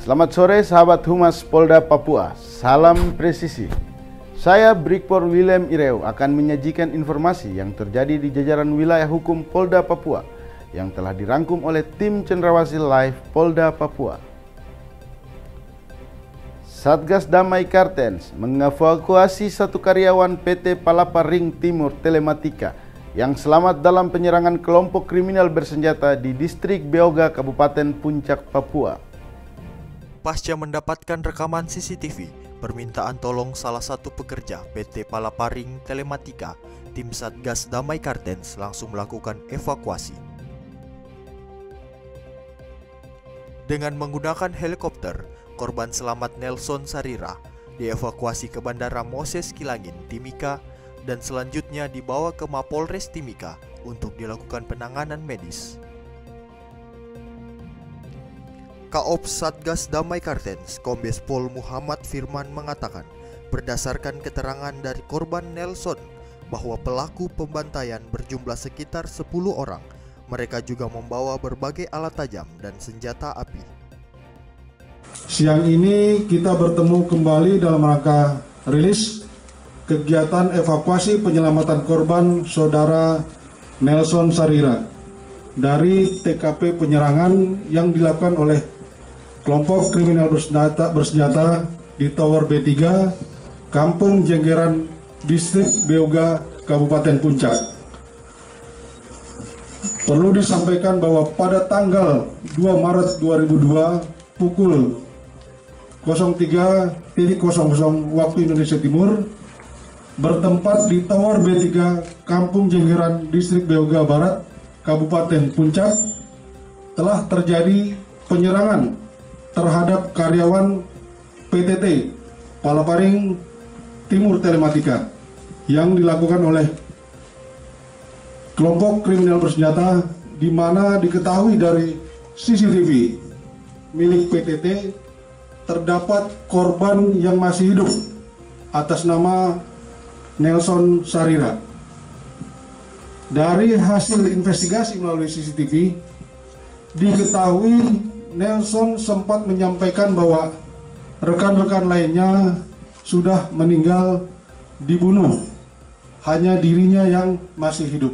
Selamat sore sahabat Humas Polda Papua, salam presisi. Saya Brigpor William Ireu akan menyajikan informasi yang terjadi di jajaran wilayah hukum Polda Papua yang telah dirangkum oleh tim Cendrawasih Live Polda Papua. Satgas Damai Kartens mengevakuasi satu karyawan PT Palapa Ring Timur Telematika yang selamat dalam penyerangan kelompok kriminal bersenjata di distrik Beoga, Kabupaten Puncak, Papua. Pasca mendapatkan rekaman CCTV, permintaan tolong salah satu pekerja PT Palapa Ring Telematika, tim Satgas Damai Kartens langsung melakukan evakuasi. Dengan menggunakan helikopter, korban selamat Nelson Sarira dievakuasi ke Bandara Moses Kilangin, Timika, dan selanjutnya dibawa ke Mapolres Timika untuk dilakukan penanganan medis. Kaops Satgas Damai Kartens, Kombes Pol Muhammad Firman mengatakan, berdasarkan keterangan dari korban Nelson bahwa pelaku pembantaian berjumlah sekitar 10 orang. Mereka juga membawa berbagai alat tajam dan senjata api. Siang ini kita bertemu kembali dalam rangka rilis kegiatan evakuasi penyelamatan korban saudara Nelson Sarira dari TKP penyerangan yang dilakukan oleh kelompok kriminal bersenjata di Tower B3, Kampung Jenggeran, Distrik Beoga, Kabupaten Puncak. Perlu disampaikan bahwa pada tanggal 2 Maret 2002 pukul 03.00 waktu Indonesia Timur, bertempat di Tower B3 Kampung Jenggeran, Distrik Beoga Barat, Kabupaten Puncak, telah terjadi penyerangan terhadap karyawan PTT Palapa Ring Timur Telematika yang dilakukan oleh kelompok kriminal bersenjata, di mana diketahui dari CCTV milik PTT terdapat korban yang masih hidup atas nama Nelson Sarira. Dari hasil investigasi melalui CCTV, diketahui Nelson sempat menyampaikan bahwa rekan-rekan lainnya sudah meninggal dibunuh, hanya dirinya yang masih hidup.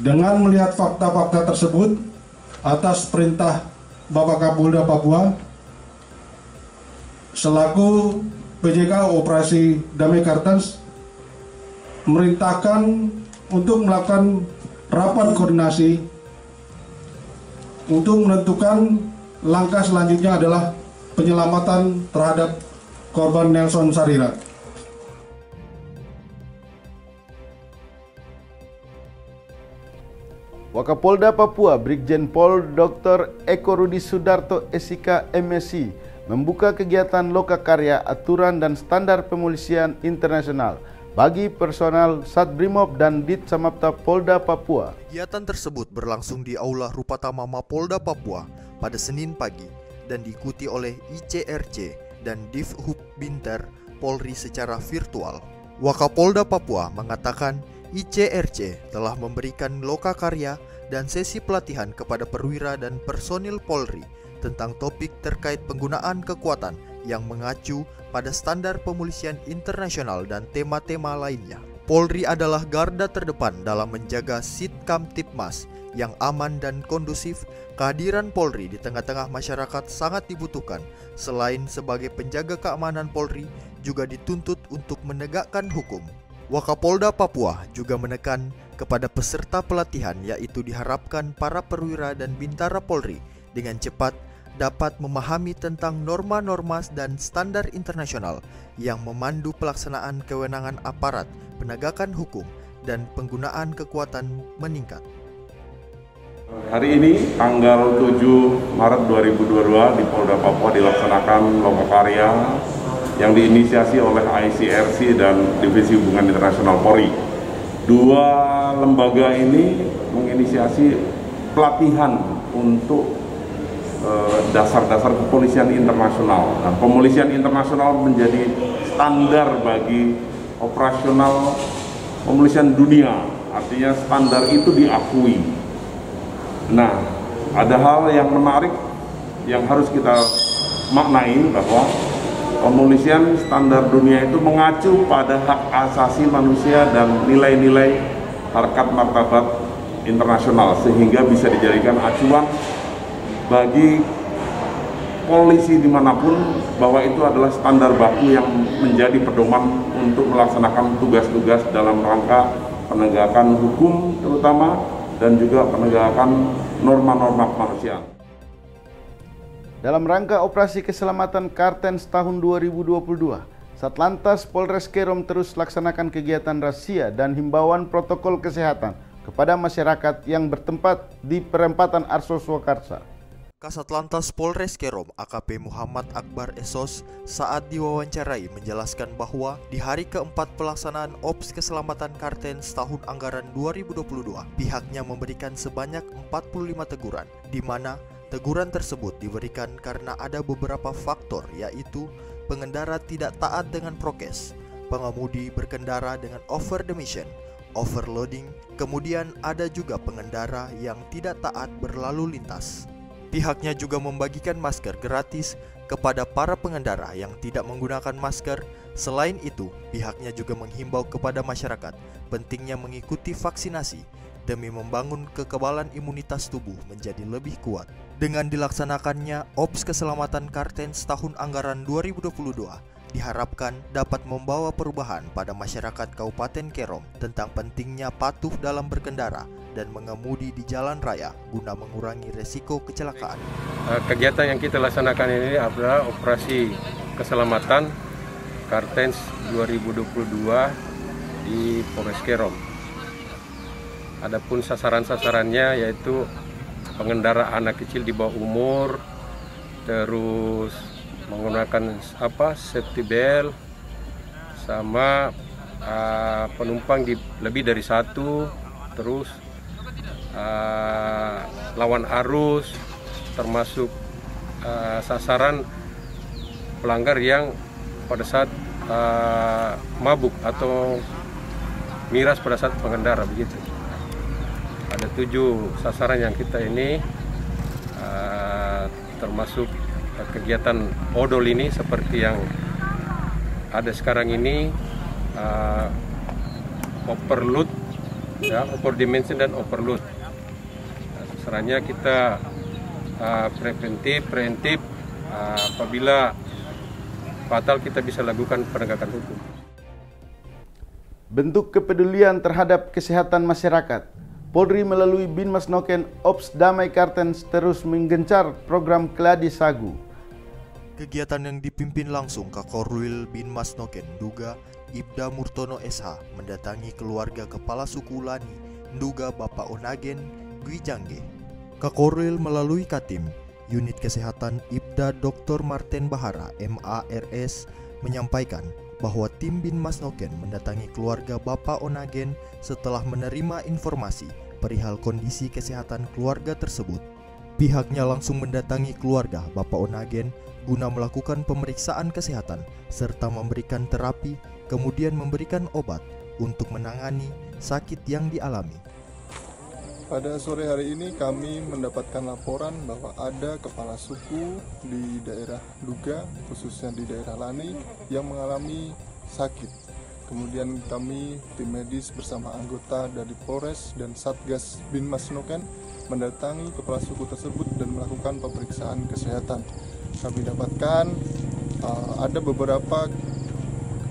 Dengan melihat fakta-fakta tersebut, atas perintah Bapak Kapolda Papua selaku PJK Operasi Damai Kartens memerintahkan untuk melakukan rapat koordinasi untuk menentukan langkah selanjutnya adalah penyelamatan terhadap korban Nelson Sarira. Wakapolda Papua Brigjen Pol Dr. Eko Rudi Sudarto SIK MSI membuka kegiatan lokakarya aturan dan standar pemolisian internasional bagi personal Satbrimob dan Ditsamapta Polda Papua. Kegiatan tersebut berlangsung di Aula Rupatama Mapolda Papua pada Senin pagi dan diikuti oleh ICRC dan Divhub Binter Polri secara virtual. Wakapolda Papua mengatakan ICRC telah memberikan lokakarya dan sesi pelatihan kepada perwira dan personil Polri tentang topik terkait penggunaan kekuatan yang mengacu pada standar pemolisian internasional dan tema-tema lainnya. Polri adalah garda terdepan dalam menjaga Sitkamtipmas yang aman dan kondusif. Kehadiran Polri di tengah-tengah masyarakat sangat dibutuhkan. Selain sebagai penjaga keamanan, Polri juga dituntut untuk menegakkan hukum. Wakapolda Papua juga menekan kepada peserta pelatihan, yaitu diharapkan para perwira dan bintara Polri dengan cepat dapat memahami tentang norma-norma dan standar internasional yang memandu pelaksanaan kewenangan aparat penegakan hukum dan penggunaan kekuatan meningkat. Hari ini tanggal 7 Maret 2022 di Polda Papua dilaksanakan lokakarya yang diinisiasi oleh ICRC dan Divisi Hubungan Internasional Polri. Dua lembaga ini menginisiasi pelatihan untuk dasar-dasar kepolisian internasional. Nah, pemolisian internasional menjadi standar bagi operasional pemolisian dunia, artinya standar itu diakui. Nah, ada hal yang menarik yang harus kita maknai bahwa pemolisian standar dunia itu mengacu pada hak asasi manusia dan nilai-nilai harkat martabat internasional, sehingga bisa dijadikan acuan bagi polisi dimanapun bahwa itu adalah standar baku yang menjadi pedoman untuk melaksanakan tugas-tugas dalam rangka penegakan hukum terutama dan juga penegakan norma-norma kemanusiaan. Dalam rangka operasi keselamatan Kartens tahun 2022, Satlantas Polres Kerom terus laksanakan kegiatan razia dan himbauan protokol kesehatan kepada masyarakat yang bertempat di perempatan Arso Swakarsa. Kasatlantas Polres Kerom AKP Muhammad Akbar Esos saat diwawancarai menjelaskan bahwa di hari keempat pelaksanaan Ops Keselamatan Kartens tahun anggaran 2022, pihaknya memberikan sebanyak 45 teguran, di mana teguran tersebut diberikan karena ada beberapa faktor, yaitu pengendara tidak taat dengan prokes, pengemudi berkendara dengan over the mission, overloading, kemudian ada juga pengendara yang tidak taat berlalu lintas. Pihaknya juga membagikan masker gratis kepada para pengendara yang tidak menggunakan masker. Selain itu, pihaknya juga menghimbau kepada masyarakat pentingnya mengikuti vaksinasi demi membangun kekebalan imunitas tubuh menjadi lebih kuat. Dengan dilaksanakannya Ops Keselamatan Kartens tahun anggaran 2022, diharapkan dapat membawa perubahan pada masyarakat Kabupaten Kerom tentang pentingnya patuh dalam berkendara dan mengemudi di jalan raya guna mengurangi resiko kecelakaan. Kegiatan yang kita laksanakan ini adalah operasi keselamatan Kartens 2022 di Polres Kerom. Adapun sasaran-sasarannya yaitu pengendara anak kecil di bawah umur, terus menggunakan safety belt, sama penumpang lebih dari satu, terus lawan arus, termasuk sasaran pelanggar yang pada saat mabuk atau miras pada saat pengendara, begitu. Ada 7 sasaran yang kita ini termasuk kegiatan odol ini seperti yang ada sekarang ini, overload, ya, over dimension dan overload. Sasarannya kita preventif, apabila fatal kita bisa lakukan penegakan hukum. Bentuk kepedulian terhadap kesehatan masyarakat, Polri melalui Binmas Noken Ops Damai Kartens terus menggencar program Keladi Sagu. Kegiatan yang dipimpin langsung Kakorwil Binmas Noken Nduga Ibda Murtono SH mendatangi keluarga Kepala Suku Lani Nduga Bapak Onagen Gwi Jangge. Kakorwil melalui Katim Unit Kesehatan Ibda Dr. Martin Bahara MARS menyampaikan bahwa tim Binmas Noken mendatangi keluarga Bapak Onagen setelah menerima informasi perihal kondisi kesehatan keluarga tersebut. Pihaknya langsung mendatangi keluarga Bapak Onagen guna melakukan pemeriksaan kesehatan serta memberikan terapi, kemudian memberikan obat untuk menangani sakit yang dialami. Pada sore hari ini kami mendapatkan laporan bahwa ada kepala suku di daerah Nduga, khususnya di daerah Lani, yang mengalami sakit. Kemudian kami tim medis bersama anggota dari Polres dan Satgas Binmas Noken mendatangi kepala suku tersebut dan melakukan pemeriksaan kesehatan. Kami dapatkan ada beberapa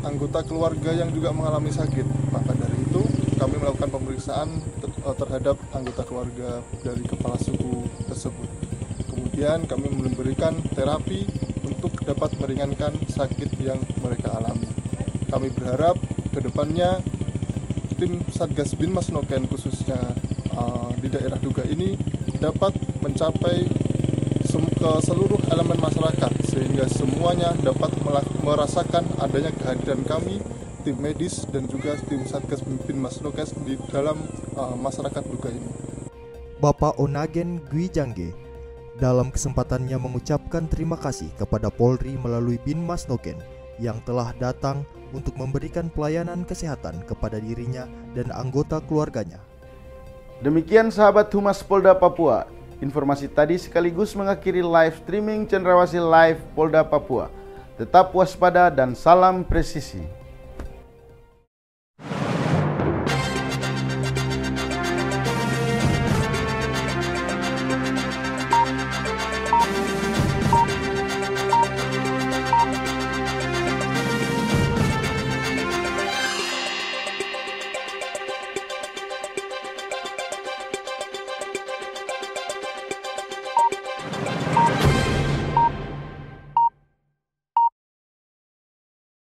anggota keluarga yang juga mengalami sakit. Maka dari itu kami melakukan pemeriksaan terhadap anggota keluarga dari kepala suku tersebut. Kemudian kami memberikan terapi untuk dapat meringankan sakit yang mereka alami. Kami berharap ke depannya tim Satgas Binmas Noken khususnya di daerah Nduga ini dapat mencapai ke seluruh elemen masyarakat sehingga semuanya dapat merasakan adanya kehadiran kami tim medis dan juga tim Satgas Binmas Noken di dalam masyarakat Nduga ini. Bapak Onagen Gwi Jangge dalam kesempatannya mengucapkan terima kasih kepada Polri melalui Binmas Noken yang telah datang untuk memberikan pelayanan kesehatan kepada dirinya dan anggota keluarganya. Demikian sahabat Humas Polda Papua, Informasi tadi sekaligus mengakhiri live streaming Cendrawasih Live Polda Papua. Tetap waspada dan salam presisi.